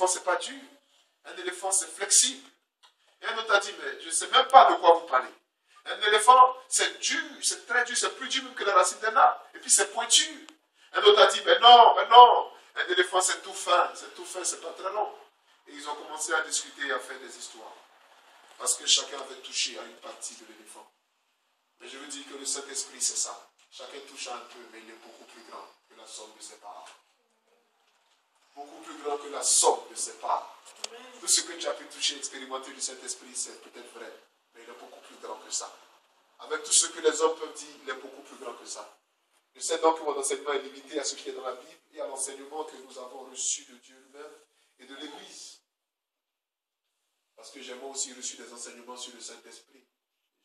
c'est pas dur. Un éléphant, c'est flexible. Et un autre a dit, mais je ne sais même pas de quoi vous parlez. Un éléphant, c'est dur, c'est très dur, c'est plus dur même que la racine d'un arbre. Et puis c'est pointu. Un autre a dit, mais non. Un éléphant, c'est tout fin, c'est pas très long. Et ils ont commencé à discuter et à faire des histoires. Parce que chacun avait touché à une partie de l'éléphant. Mais je veux dire que le Saint-Esprit, c'est ça. Chacun touche un peu, mais il est beaucoup plus grand que la somme de ses parts. Beaucoup plus grand que la somme de ses parts. Tout ce que tu as pu toucher, expérimenter du Saint-Esprit, c'est peut-être vrai, mais il est beaucoup plus grand que ça. Avec tout ce que les hommes peuvent dire, il est beaucoup plus grand que ça. Je sais donc que mon enseignement est limité à ce qui est dans la Bible et à l'enseignement que nous avons reçu de Dieu lui-même et de l'Église. Parce que j'ai moi aussi reçu des enseignements sur le Saint-Esprit.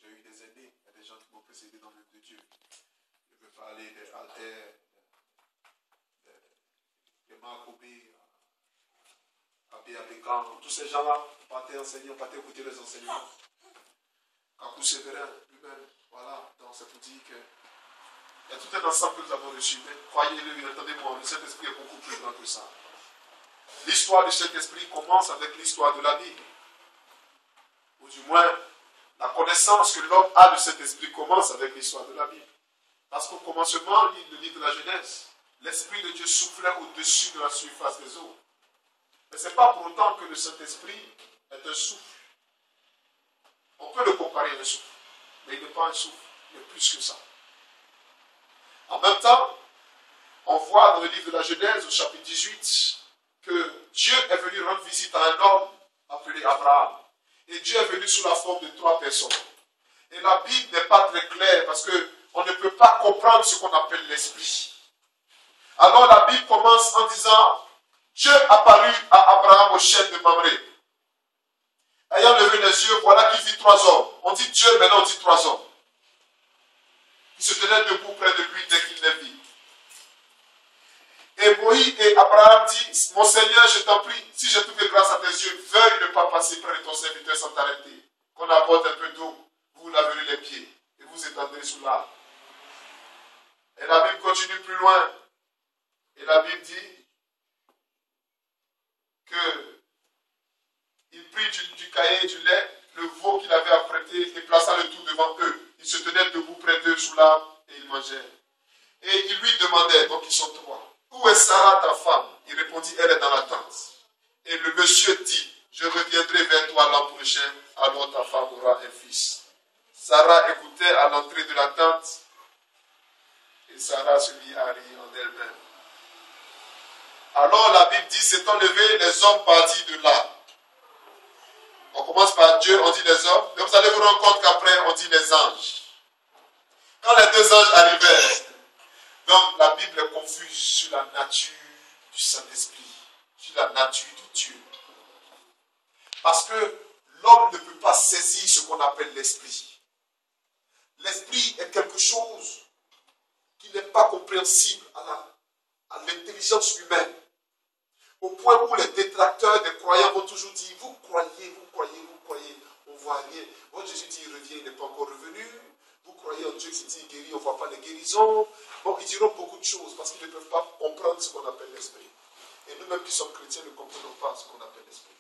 J'ai eu des aînés, il y a des gens qui m'ont précédé dans l'œuvre de Dieu. Je veux parler des Alter, des Macobé, Abbé Abékan, tous ces gens-là, on partait enseigner, on partait écouter les enseignements. Kakou Sévérin lui-même, voilà, donc c'est pour dire que il y a tout un ensemble que nous avons reçu, mais croyez-le, entendez-moi, le Saint-Esprit est beaucoup plus grand que ça. L'histoire du Saint-Esprit commence avec l'histoire de la Bible. Ou du moins, la connaissance que l'homme a du Saint-Esprit commence avec l'histoire de la Bible. Parce qu'au commencement, le livre de la Genèse, l'Esprit de Dieu soufflait au-dessus de la surface des eaux. Mais ce n'est pas pour autant que le Saint-Esprit est un souffle. On peut le comparer à un souffle, mais il n'est pas un souffle, il est plus que ça. En même temps, on voit dans le livre de la Genèse, au chapitre 18, que Dieu est venu rendre visite à un homme appelé Abraham. Et Dieu est venu sous la forme de 3 personnes. Et la Bible n'est pas très claire parce qu'on ne peut pas comprendre ce qu'on appelle l'esprit. Alors la Bible commence en disant, Dieu apparut à Abraham au chêne de Mamré. Ayant levé les yeux, voilà qu'il vit 3 hommes. On dit Dieu, maintenant on dit 3 hommes. Qui se tenaient debout près de lui dès qu'il les vit. Et Moïse et Abraham dit, mon Seigneur, je t'en prie, si j'ai trouvé grâce à tes yeux, veuille ne pas passer près de ton serviteur sans t'arrêter. Qu'on apporte un peu d'eau, vous laverez les pieds et vous étendrez sous l'arbre. Et la Bible continue plus loin. Et la Bible dit que il prit du cahier et du lait, le veau qu'il avait apprêté et plaça le tout devant eux. Il se tenait debout près d'eux sous l'arbre et ils mangeaient. Et il lui demandait, donc ils sont 3. Où est Sarah, ta femme? Il répondit, elle est dans la tente. Et le monsieur dit, je reviendrai vers toi l'an prochain, alors ta femme aura un fils. Sarah écoutait à l'entrée de la tente, et Sarah se mit à rire en elle-même. Alors la Bible dit, s'étant levé, les hommes partis de là. On commence par Dieu, on dit les hommes, mais vous allez vous rendre compte qu'après, on dit les anges. Quand les 2 anges arrivèrent, donc la Bible est confuse sur la nature du Saint-Esprit, sur la nature de Dieu. Parce que l'homme ne peut pas saisir ce qu'on appelle l'esprit. L'esprit est quelque chose qui n'est pas compréhensible à l'intelligence humaine. Au point où les détracteurs des croyants vont toujours dire, vous croyez, on ne voit rien. Bon, Jésus dit, il revient, il n'est pas encore revenu. Vous croyez en Dieu qui dit guéri, on ne voit pas les guérisons. Bon, ils diront beaucoup de choses parce qu'ils ne peuvent pas comprendre ce qu'on appelle l'esprit. Et nous-mêmes qui sommes chrétiens ne comprenons pas ce qu'on appelle l'esprit.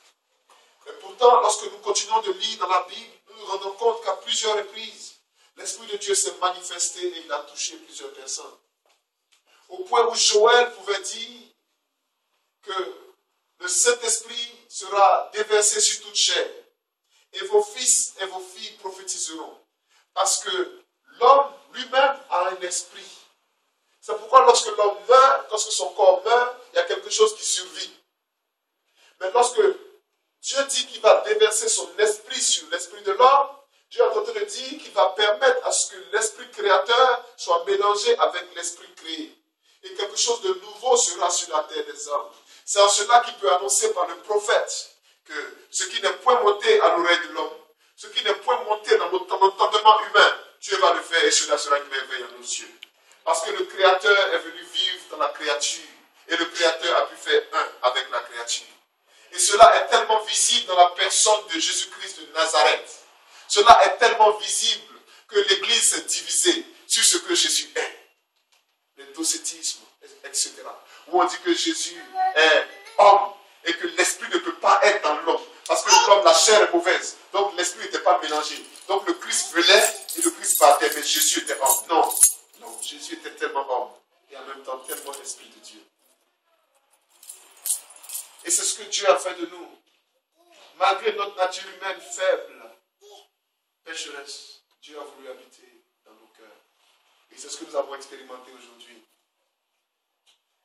Mais pourtant, lorsque nous continuons de lire dans la Bible, nous nous rendons compte qu'à plusieurs reprises, l'Esprit de Dieu s'est manifesté et il a touché plusieurs personnes. Au point où Joël pouvait dire que le Saint-Esprit sera déversé sur toute chair. Et vos fils et vos filles prophétiseront. Parce que l'homme lui-même a un esprit. C'est pourquoi lorsque l'homme meurt, lorsque son corps meurt, il y a quelque chose qui survit. Mais lorsque Dieu dit qu'il va déverser son esprit sur l'esprit de l'homme, Dieu est en train de dire qu'il va permettre à ce que l'esprit créateur soit mélangé avec l'esprit créé. Et quelque chose de nouveau sera sur la terre des hommes. C'est en cela qu'il peut annoncer par le prophète que ce qui n'est point monté à l'oreille de l'homme, ce qui n'est point monté dans notre entendement humain, Dieu va le faire et cela sera une merveille à nos yeux. Parce que le Créateur est venu vivre dans la créature et le Créateur a pu faire un avec la créature. Et cela est tellement visible dans la personne de Jésus-Christ de Nazareth. Cela est tellement visible que l'Église s'est divisée sur ce que Jésus est. Le docétisme, etc. Où on dit que Jésus est homme et que l'Esprit comme la chair est mauvaise. Donc l'esprit n'était pas mélangé. Donc le Christ venait et le Christ partait, mais Jésus était homme. Non, non, Jésus était tellement homme et en même temps tellement esprit de Dieu. Et c'est ce que Dieu a fait de nous. Malgré notre nature humaine faible, pécheresse, Dieu a voulu habiter dans nos cœurs. Et c'est ce que nous avons expérimenté aujourd'hui.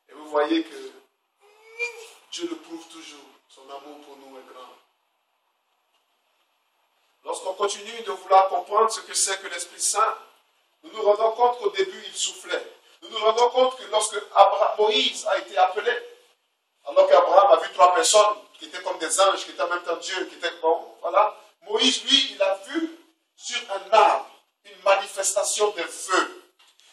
Et vous voyez que Dieu le prouve toujours. Son amour pour nous est grand. Lorsqu'on continue de vouloir comprendre ce que c'est que l'Esprit Saint, nous nous rendons compte qu'au début, il soufflait. Nous nous rendons compte que lorsque Moïse a été appelé, alors qu'Abraham a vu 3 personnes qui étaient comme des anges, qui étaient en même temps Dieu, qui étaient bon, voilà. Moïse, lui, il a vu sur un arbre une manifestation d'un feu.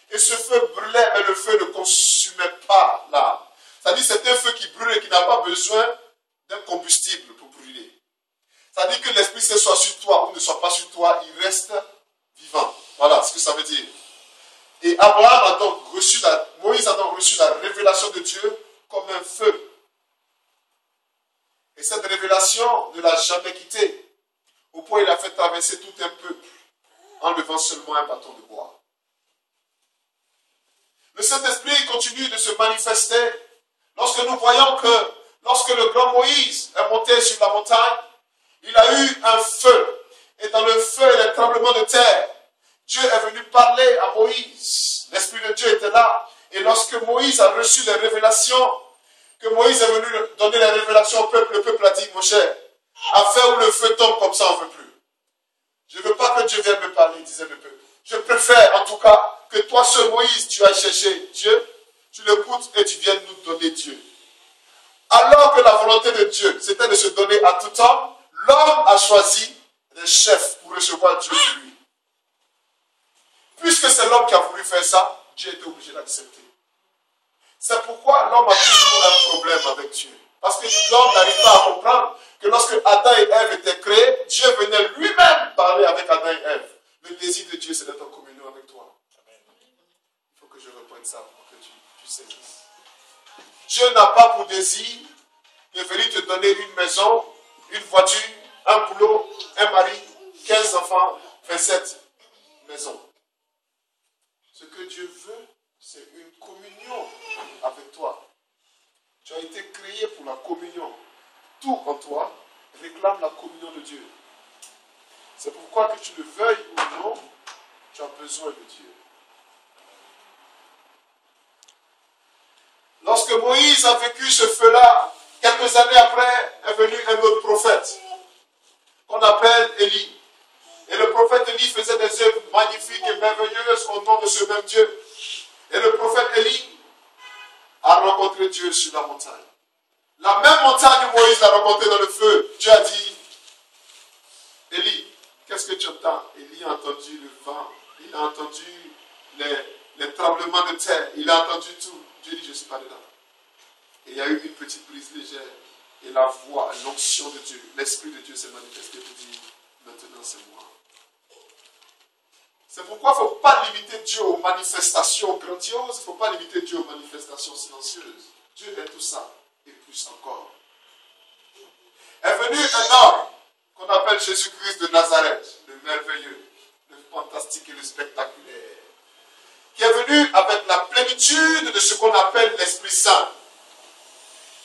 Et ce feu brûlait, mais le feu ne consumait pas l'arbre. C'est-à-dire que c'est un feu qui brûle et qui n'a pas besoin d'un combustible pour brûler. C'est-à-dire que l'Esprit Saint soit sur toi ou ne soit pas sur toi, il reste vivant. Voilà ce que ça veut dire. Et Moïse a donc reçu la révélation de Dieu comme un feu. Et cette révélation ne l'a jamais quitté. Au point où il a fait traverser tout un peuple en levant seulement un bâton de bois. Le Saint-Esprit continue de se manifester lorsque nous voyons que lorsque le grand Moïse est monté sur la montagne, il a eu un feu. Et dans le feu et les tremblements de terre, Dieu est venu parler à Moïse. L'Esprit de Dieu était là. Et lorsque Moïse a reçu les révélations, que Moïse est venu donner les révélations au peuple, le peuple a dit, mon cher, afin où le feu tombe comme ça, on ne veut plus. Je ne veux pas que Dieu vienne me parler, disait le peuple. Je préfère en tout cas que toi seul Moïse, tu ailles chercher Dieu, tu l'écoutes et tu viennes nous donner Dieu. Alors que la volonté de Dieu, c'était de se donner à tout homme, l'homme a choisi des chefs pour recevoir Dieu de lui. Puisque c'est l'homme qui a voulu faire ça, Dieu était obligé d'accepter. C'est pourquoi l'homme a toujours un problème avec Dieu. Parce que l'homme n'arrive pas à comprendre que lorsque Adam et Ève étaient créés, Dieu venait lui-même parler avec Adam et Ève. Le désir de Dieu, c'est d'être en communion avec toi. Il faut que je reprenne ça pour que tu saisisses. Dieu n'a pas pour désir de venir te donner une maison, une voiture, un boulot, un mari, 15 enfants, 27 maisons. Ce que Dieu veut, c'est une communion avec toi. Tu as été créé pour la communion. Tout en toi réclame la communion de Dieu. C'est pourquoi que tu le veuilles ou non, tu as besoin de Dieu. Lorsque Moïse a vécu ce feu-là, quelques années après est venu un autre prophète qu'on appelle Élie. Et le prophète Élie faisait des œuvres magnifiques et merveilleuses au nom de ce même Dieu. Et le prophète Élie a rencontré Dieu sur la montagne. La même montagne où Moïse l'a rencontré dans le feu, Dieu a dit, Élie, qu'est-ce que tu entends? Élie a entendu le vent, il a entendu les tremblements de terre, il a entendu tout. Dieu dit, je ne suis pas dedans. Et il y a eu une petite brise légère, et la voix, l'onction de Dieu, l'Esprit de Dieu s'est manifesté pour dire, maintenant c'est moi. C'est pourquoi il ne faut pas limiter Dieu aux manifestations grandioses, il ne faut pas limiter Dieu aux manifestations silencieuses. Dieu est tout ça, et plus encore. Est venu un homme qu'on appelle Jésus-Christ de Nazareth, le merveilleux, le fantastique et le spectaculaire, qui est venu avec la plénitude de ce qu'on appelle l'Esprit Saint.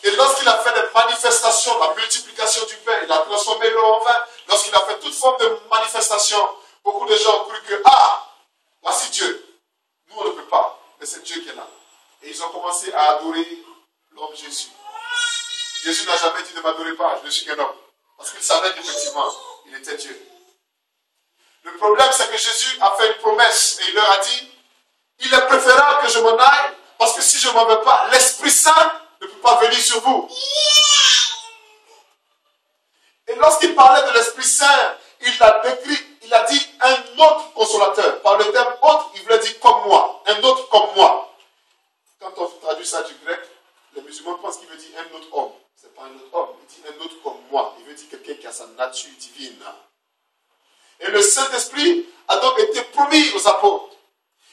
Et lorsqu'il a fait des manifestations, la multiplication du pain, il a transformé l'eau en vin, lorsqu'il a fait toute forme de manifestation, beaucoup de gens ont cru que, voici Dieu. Nous, on ne peut pas, mais c'est Dieu qui est là. Et ils ont commencé à adorer l'homme Jésus. Jésus n'a jamais dit ne m'adorez pas, je ne suis qu'un homme. Parce qu'il savait qu'effectivement, il était Dieu. Le problème, c'est que Jésus a fait une promesse et il leur a dit, il est préférable que je m'en aille, parce que si je ne m'en vais pas, l'Esprit Saint ne peut pas venir sur vous. Et lorsqu'il parlait de l'Esprit Saint, il l'a décrit, il a dit un autre consolateur. Par le terme autre, il voulait dire comme moi, un autre comme moi. Quand on traduit ça du grec, les musulmans pensent qu'il veut dire un autre homme. Ce n'est pas un autre homme, il dit un autre comme moi. Il veut dire quelqu'un qui a sa nature divine. Et le Saint-Esprit a donc été promis aux apôtres.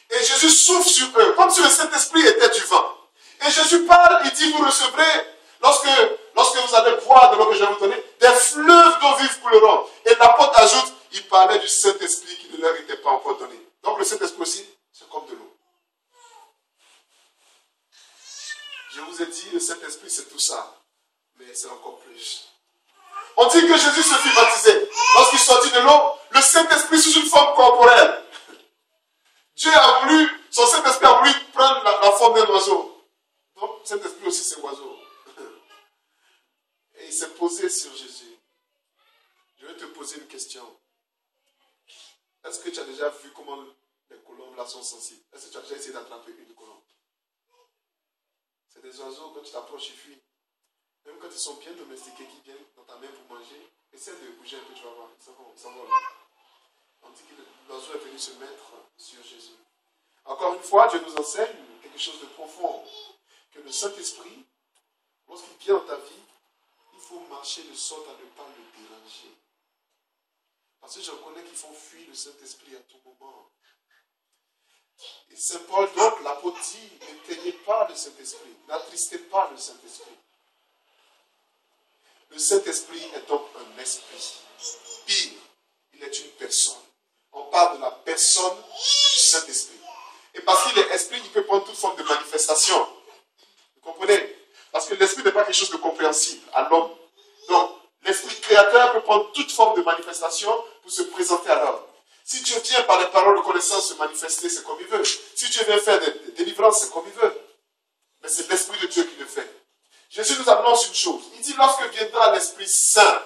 Et Jésus souffle sur eux, comme si le Saint-Esprit était du vent. Et Jésus parle, il dit, vous recevrez, lorsque vous allez boire de l'eau que je vais vous donner, des fleuves d'eau plutôt vivre pour le rendre. Et l'apôtre ajoute, il parlait du Saint-Esprit qui ne leur était pas encore donné. Donc le Saint-Esprit aussi, c'est comme de l'eau. Je vous ai dit, le Saint-Esprit, c'est tout ça. Mais c'est encore plus. On dit que Jésus se fit baptiser. Lorsqu'il sortit de l'eau, le Saint-Esprit sous une forme corporelle. Dieu a voulu, son Saint-Esprit a voulu prendre la forme d'un oiseau. Donc, le Saint-Esprit aussi, c'est oiseau. Et il s'est posé sur Jésus. Je vais te poser une question. Est-ce que tu as déjà vu comment les colombes là sont sensibles? Est-ce que tu as déjà essayé d'attraper une colombe? C'est des oiseaux, quand tu t'approches, ils fuient. Même quand ils sont bien domestiqués, qui viennent dans ta main pour manger, essaie de bouger un peu, tu vas voir, ils s'envolent. On dit que l'oiseau est venu se mettre sur Jésus. Encore une fois, Dieu nous enseigne quelque chose de profond. Que le Saint-Esprit, lorsqu'il vient dans ta vie, il faut marcher de sorte à ne pas le déranger. Parce que je reconnais qu'ils font fuir le Saint-Esprit à tout moment. Et Saint Paul, donc, l'apôtre dit, n'éteignez pas le Saint-Esprit, n'attristez pas le Saint-Esprit. Le Saint-Esprit est donc un esprit. Pire, il est une personne. On parle de la personne du Saint-Esprit. Et parce qu'il est esprit, il peut prendre toute forme de manifestation. Vous comprenez? Parce que l'esprit n'est pas quelque chose de compréhensible à l'homme. Donc, l'esprit créateur peut prendre toute forme de manifestation pour se présenter à l'homme. Si Dieu vient par les paroles de connaissance se manifester, c'est comme il veut. Si Dieu vient faire des délivrances, c'est comme il veut. Mais c'est l'Esprit de Dieu qui le fait. Jésus nous annonce une chose. Il dit, lorsque viendra l'Esprit Saint,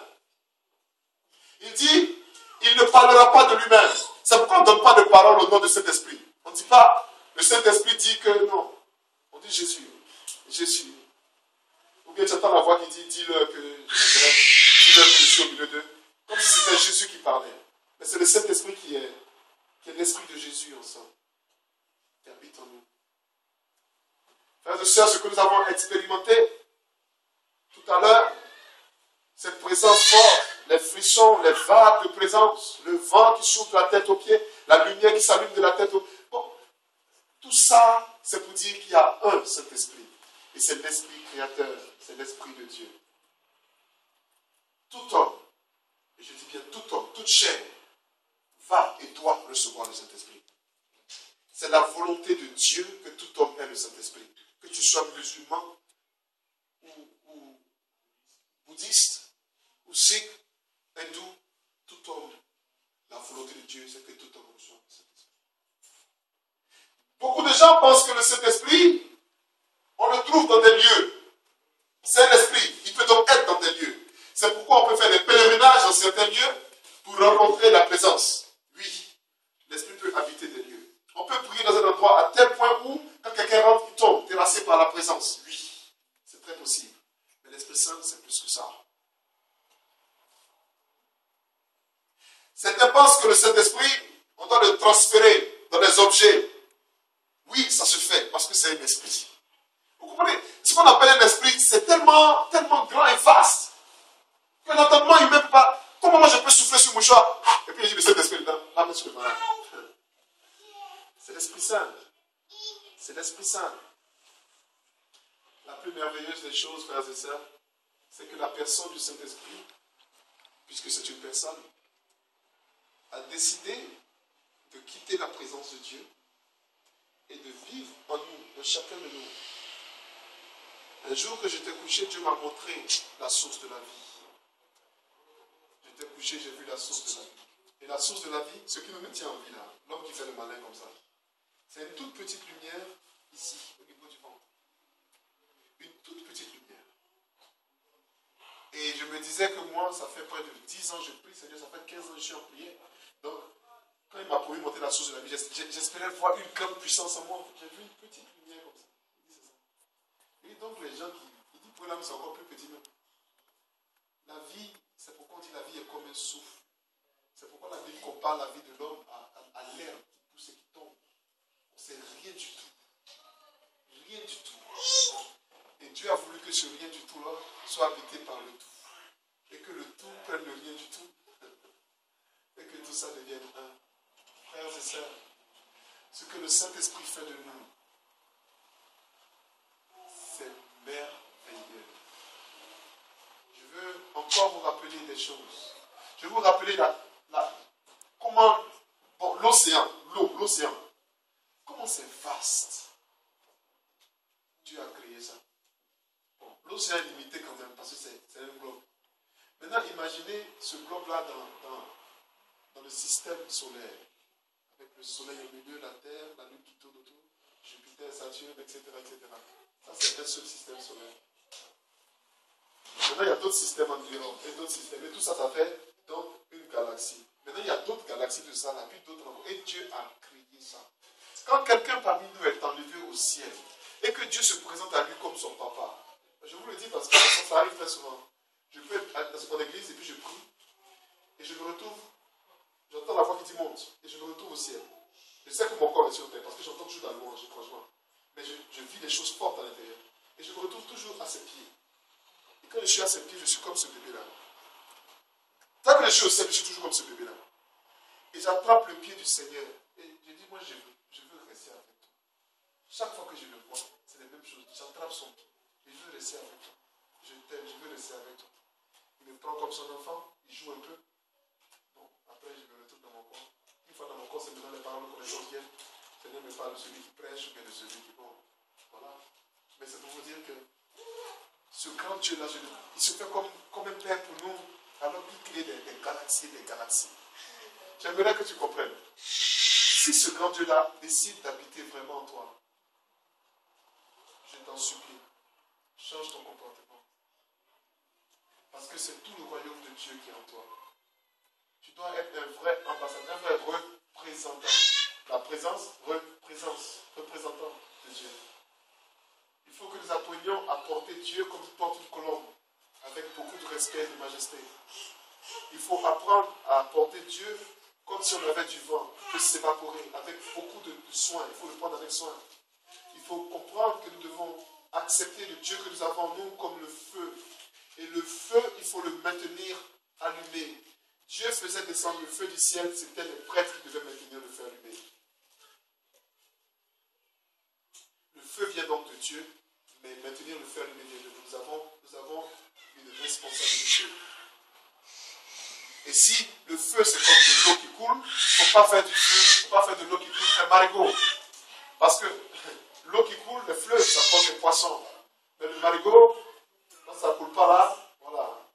il dit, il ne parlera pas de lui-même. C'est pourquoi on ne donne pas de parole au nom de cet esprit. On ne dit pas, le Saint-Esprit dit que non. On dit Jésus. Jésus. Ou bien tu entends la voix qui dit, dis-leur que dis-leur que je suis au milieu d'eux. Comme si c'était Jésus qui parlait. Mais c'est le Saint-Esprit qui est l'Esprit de Jésus ensemble. Qui habite en nous. Frères et sœurs, ce que nous avons expérimenté tout à l'heure, cette présence forte, les frissons, les vagues de présence, le vent qui souffle de la tête aux pieds, la lumière qui s'allume de la tête aux pieds. Bon, tout ça, c'est pour dire qu'il y a un Saint-Esprit. Et c'est l'Esprit créateur, c'est l'Esprit de Dieu. Tout homme, et je dis bien tout homme, toute chair, va et doit recevoir le Saint-Esprit. C'est la volonté de Dieu que tout homme ait le Saint-Esprit. Que tu sois musulman ou bouddhiste ou sikh, hindou, tout homme, la volonté de Dieu, c'est que tout homme reçoive le Saint-Esprit. Beaucoup de gens pensent que le Saint-Esprit, on le trouve dans des lieux. C'est l'Esprit, il peut donc être dans des lieux. C'est pourquoi on peut faire des pèlerinages dans certains lieux pour rencontrer la présence. Oui, l'Esprit peut habiter des lieux. On peut prier dans un endroit à tel point où, quand quelqu'un rentre, il tombe, terrassé par la présence. Oui, c'est très possible. Mais l'Esprit Saint, c'est plus que ça. Certains pensent que le Saint-Esprit, on doit le transférer dans les objets. Oui, ça se fait, parce que c'est un esprit. Vous comprenez? Ce qu'on appelle un esprit, c'est tellement grand et vaste, que l'entendement, il ne peut pas. Comment moi je peux souffler sur mon mouchoir, et puis j'ai le Saint-Esprit dedans, là, monsieur le malade. C'est l'Esprit Saint. C'est l'Esprit Saint. La plus merveilleuse des choses, frères et sœurs, c'est que la personne du Saint-Esprit, puisque c'est une personne, a décidé de quitter la présence de Dieu et de vivre en nous, en chacun de nous. Un jour que j'étais couché, Dieu m'a montré la source de la vie. J'étais couché, j'ai vu la source de la vie. Et la source de la vie, ce qui nous tient en vie là, l'homme qui fait le malin comme ça, c'est une toute petite lumière ici, au niveau du ventre. Une toute petite lumière. Et je me disais que moi, ça fait près de 10 ans que je prie, Seigneur, ça fait 15 ans que je suis en prière. Donc, quand il m'a promis de monter la source de la vie, j'espérais voir une grande puissance en moi. J'ai vu une petite lumière comme ça. Il dit, c'est ça. Et donc, les gens qui... Il dit, pour l'âme, c'est encore plus petit même. La vie, c'est pourquoi on dit la vie est comme un souffle. C'est pourquoi la Bible compare la vie de l'homme à l'herbe qui pousse et qui tombe. C'est rien du tout. Rien du tout. Et Dieu a voulu que ce rien du tout là soit habité par le tout. Et que le tout prenne le rien du tout. Et que tout ça devienne un. Frères et sœurs, ce que le Saint-Esprit fait de nous, c'est merveilleux. Je veux en encore vous rappeler des choses. Je vais vous rappeler comment l'océan, l'océan, comment c'est vaste. Dieu a créé ça. Bon, l'océan est limité quand même parce que c'est un globe. Maintenant, imaginez ce globe-là dans le système solaire. Avec le soleil au milieu, la Terre, la Lune qui tourne autour, Jupiter, Saturne, etc. Ça, c'est un seul système solaire. Maintenant, il y a d'autres systèmes environnants et d'autres systèmes. Et tout ça, ça fait donc une galaxie. Maintenant, il y a d'autres galaxies de ça, là, puis d'autres encore. Et Dieu a créé ça. Quand quelqu'un parmi nous est enlevé au ciel et que Dieu se présente à lui comme son papa, je vous le dis parce que ça arrive très souvent. Je peux être dans mon église et puis je prie et je me retrouve, j'entends la voix qui dit monte et je me retrouve au ciel. Je sais que mon corps est sur terre parce que j'entends toujours la louange, franchement. Mais je vis des choses fortes à l'intérieur. Et je me retrouve toujours à ses pieds. Et quand je suis à ses pieds, je suis comme ce bébé-là. Tant que je suis au ciel, je suis toujours comme ce bébé-là. Et j'attrape le pied du Seigneur. Et je dis, moi, je veux rester avec toi. Chaque fois que je le vois, c'est la même chose. J'attrape son pied. Je veux rester avec toi. Je t'aime, je veux rester avec toi. Il me prend comme son enfant, il joue un peu. Bon, après, je me retrouve dans mon corps. Une fois dans mon corps, c'est maintenant les paroles de connaissance viennent. Le Seigneur me parle de celui qui prêche ou bien de celui qui... Bon, voilà. Mais c'est pour vous dire que ce grand Dieu-là, il se fait comme un père pour nous, alors qu'il crée des galaxies, des galaxies. J'aimerais que tu comprennes. Si ce grand Dieu-là décide d'habiter vraiment en toi, je t'en supplie, change ton comportement. Parce que c'est tout le royaume de Dieu qui est en toi. Tu dois être un vrai ambassadeur, un vrai représentant. La présence, représentant de Dieu. Il faut que nous apprenions à porter Dieu comme il porte une colombe, avec beaucoup de respect et de majesté. Il faut apprendre à porter Dieu comme si on avait du vent qui peut s'évaporer, avec beaucoup de soin. Il faut le prendre avec soin. Il faut comprendre que nous devons accepter le Dieu que nous avons en nous comme le feu. Et le feu, il faut le maintenir allumé. Dieu faisait descendre le feu du ciel, c'était les prêtres qui devaient maintenir le feu allumé. Le feu vient donc de Dieu, mais maintenir le feu allumé vient de nous. Nous avons une responsabilité. Et si le feu c'est comme de l'eau qui coule, il ne faut pas faire du feu, il ne faut pas faire de l'eau qui coule un marigot. Parce que l'eau qui coule, le fleuve, ça porte les poissons. Mais le marigot, quand ça ne coule pas là, voilà.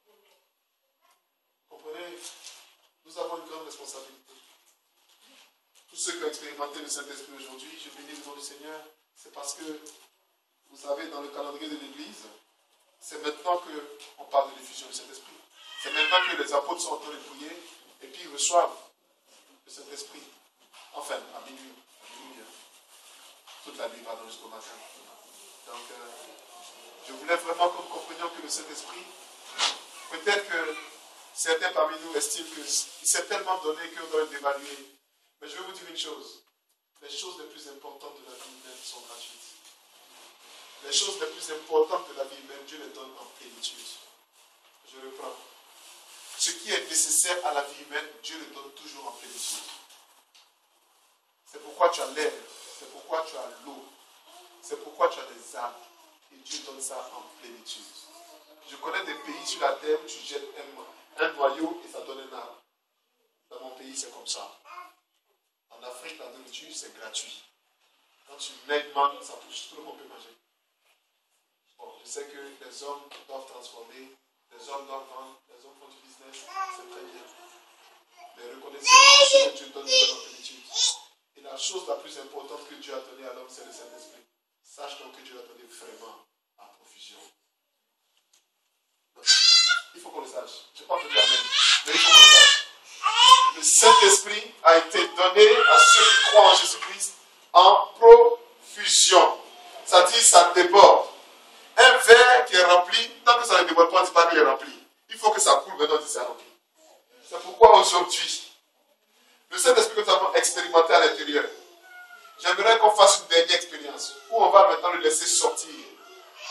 Vous comprenez? Nous avons une grande responsabilité. Tous ceux qui ont expérimenté le Saint-Esprit aujourd'hui, je bénis le nom du Seigneur, c'est parce que, vous savez, dans le calendrier de l'Église, c'est maintenant qu'on parle de l'effusion du Saint-Esprit. C'est maintenant que les apôtres sont en train de prier et puis ils reçoivent le Saint-Esprit. Enfin, à minuit. Toute la nuit, pardon, jusqu'au matin. Donc, je voulais vraiment que nous comprenions que le Saint-Esprit, peut-être que certains parmi nous estiment qu'il s'est tellement donné qu'on doit l'évaluer. Mais je vais vous dire une chose. Les choses les plus importantes de la vie humaine sont gratuites. Les choses les plus importantes de la vie humaine, Dieu les donne en plénitude. Je reprends. Ce qui est nécessaire à la vie humaine, Dieu le donne toujours en plénitude. C'est pourquoi tu as l'air, c'est pourquoi tu as l'eau, c'est pourquoi tu as des arbres. Et Dieu donne ça en plénitude. Je connais des pays sur la terre où tu jettes un noyau et ça donne un arbre. Dans mon pays, c'est comme ça. En Afrique, la nourriture, c'est gratuit. Quand tu mets une mangue, ça pousse. Tout le monde peut manger. Bon, je sais que les hommes doivent transformer, les hommes doivent vendre, les hommes font du business, c'est très bien. Mais reconnaissez que ce que Dieu donne en plénitude. Et la chose la plus importante que Dieu a donnée à l'homme, c'est le Saint-Esprit. Sache donc que Dieu l'a donné vraiment à profusion. Donc, il faut qu'on le sache. Je ne vais pas te dire amen, mais il faut qu'on le sache. Le Saint-Esprit a été donné à ceux qui croient en Jésus-Christ en profusion. Ça dit, ça déborde. Un verre qui est rempli, tant que ça ne déborde pas, on ne dit pas qu'il est rempli. Il faut que ça coule, maintenant c'est rempli. C'est pourquoi aujourd'hui, le Saint-Esprit que nous avons expérimenté à l'intérieur, j'aimerais qu'on fasse une dernière expérience où on va maintenant le laisser sortir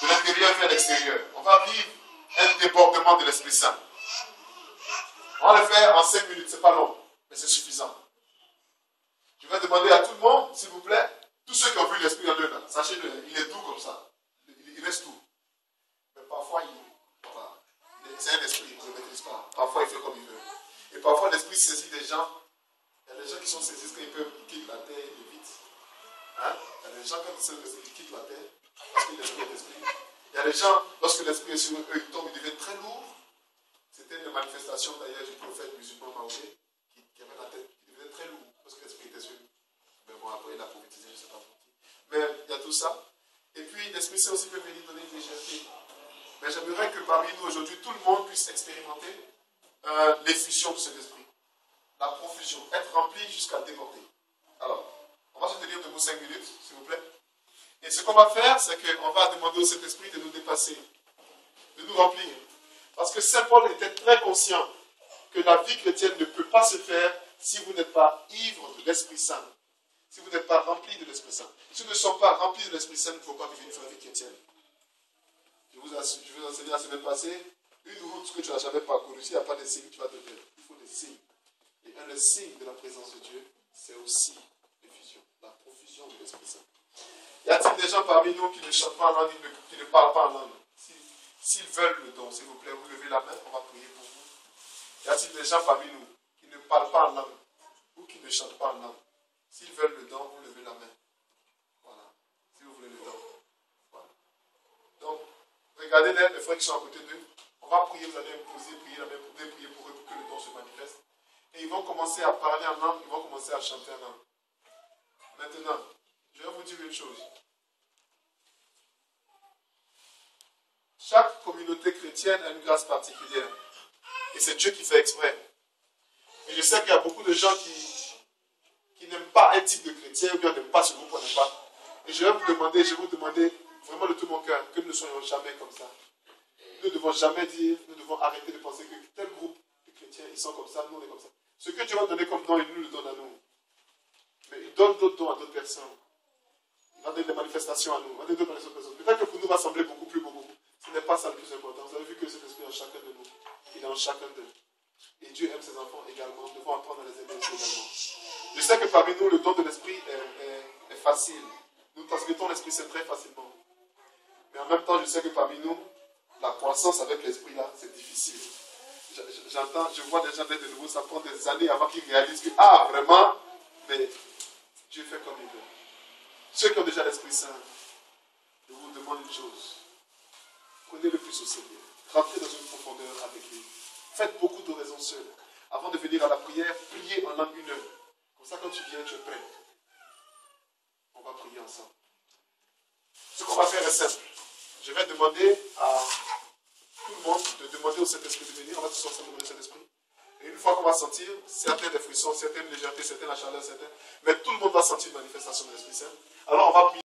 de l'intérieur vers l'extérieur. On va vivre un débordement de l'Esprit Saint. On va le faire en 5 minutes, c'est pas long, mais c'est suffisant. Je vais demander à tout le monde, s'il vous plaît, tous ceux qui ont vu l'Esprit en eux, là, sachez-le, il est doux comme ça. Il reste doux. Mais parfois, c'est un esprit, vous avez pas. Parfois, il fait comme il veut. Et parfois, l'esprit saisit des gens. Il y a des gens qui sont saisis quand ils quittent la terre, ils vite. Hein? Il y a des gens, quand ils quittent la terre, parce qu'il est l'esprit. Il y a des gens, lorsque l'esprit est sur eux, ils tombent, ils deviennent très lourds. C'était une manifestation d'ailleurs du prophète musulman Mahomet qui avait la tête, qui devenait très lourd parce que l'esprit était sur lui. Mais bon, après il a prophétisé, je ne sais pas. Mais il y a tout ça. Et puis l'esprit saint aussi peut venir donner une légèreté. Mais j'aimerais que parmi nous aujourd'hui, tout le monde puisse expérimenter l'effusion de cet esprit. La profusion, être rempli jusqu'à déborder. Alors, on va se tenir debout 5 minutes, s'il vous plaît. Et ce qu'on va faire, c'est qu'on va demander au Saint-Esprit de nous dépasser, de nous remplir. Parce que Saint Paul était très conscient que la vie chrétienne ne peut pas se faire si vous n'êtes pas ivre de l'Esprit Saint. Si vous n'êtes pas rempli de l'Esprit Saint. Si nous ne sommes pas remplis de l'Esprit Saint, il ne faut pas vivre une vraie vie chrétienne. Je vous enseigner la semaine passée, une route que tu n'as jamais parcourue, s'il n'y a pas de signes, tu vas te perdre. Il faut des signes. Et un des signes de la présence de Dieu, c'est aussi l'effusion, la profusion de l'Esprit Saint. Y a-t-il des gens parmi nous qui ne chantent pas en langue, qui ne parlent pas en langue? S'ils veulent le don, s'il vous plaît, vous levez la main, on va prier pour vous. Y a-t-il des gens parmi nous qui ne parlent pas en langue ou qui ne chantent pas en langue? S'ils veulent le don, vous levez la main. Voilà. Si vous voulez le don. Voilà. Donc, regardez les frères qui sont à côté d'eux. On va prier, vous allez imposer, prier la main, vous pouvez prier pour eux pour que le don se manifeste. Et ils vont commencer à parler en langue, ils vont commencer à chanter en langue. Maintenant, je vais vous dire une chose. Chaque communauté chrétienne a une grâce particulière. Et c'est Dieu qui fait exprès. Et je sais qu'il y a beaucoup de gens qui n'aiment pas un type de chrétien, ou bien n'aiment pas ce groupe, on n'aime pas. Et je vais vous demander vraiment de tout mon cœur, que nous ne soyons jamais comme ça. Nous ne devons jamais dire, nous devons arrêter de penser que tel groupe de chrétiens, ils sont comme ça, nous on est comme ça. Ce que Dieu va donner comme don, il nous le donne à nous. Mais il donne d'autres dons à d'autres personnes. Il va donner des manifestations à nous. Il va donner d'autres manifestations. Peut-être que pour nous, va sembler beaucoup plus. Ce n'est pas ça le plus important. Vous avez vu que cet esprit est en chacun de nous. Il est en chacun d'eux. Et Dieu aime ses enfants également. Nous devons apprendre à les aimer également. Je sais que parmi nous, le don de l'esprit est facile. Nous transmettons l'esprit Saint très facilement. Mais en même temps, je sais que parmi nous, la croissance avec l'esprit là, c'est difficile. Je vois des gens d'être de nouveau, ça prend des années avant qu'ils réalisent que, vraiment, mais Dieu fait comme il veut. Ceux qui ont déjà l'Esprit Saint, je vous demande une chose. Prenez-le plus au sérieux. Rentrez dans une profondeur avec lui. Faites beaucoup d'oraisons seules. Avant de venir à la prière, priez en langue 1 heure. Comme ça, quand tu viens, tu es prêt. On va prier ensemble. Ce qu'on va faire est simple. Je vais demander à tout le monde de demander au Saint-Esprit de venir. On va tous ensemble demander au Saint-Esprit. Et une fois qu'on va sentir, certains des frissons, certaines légèretés, certaines la chaleur, certaines, mais tout le monde va sentir une manifestation de l'Esprit Saint. Alors on va prier.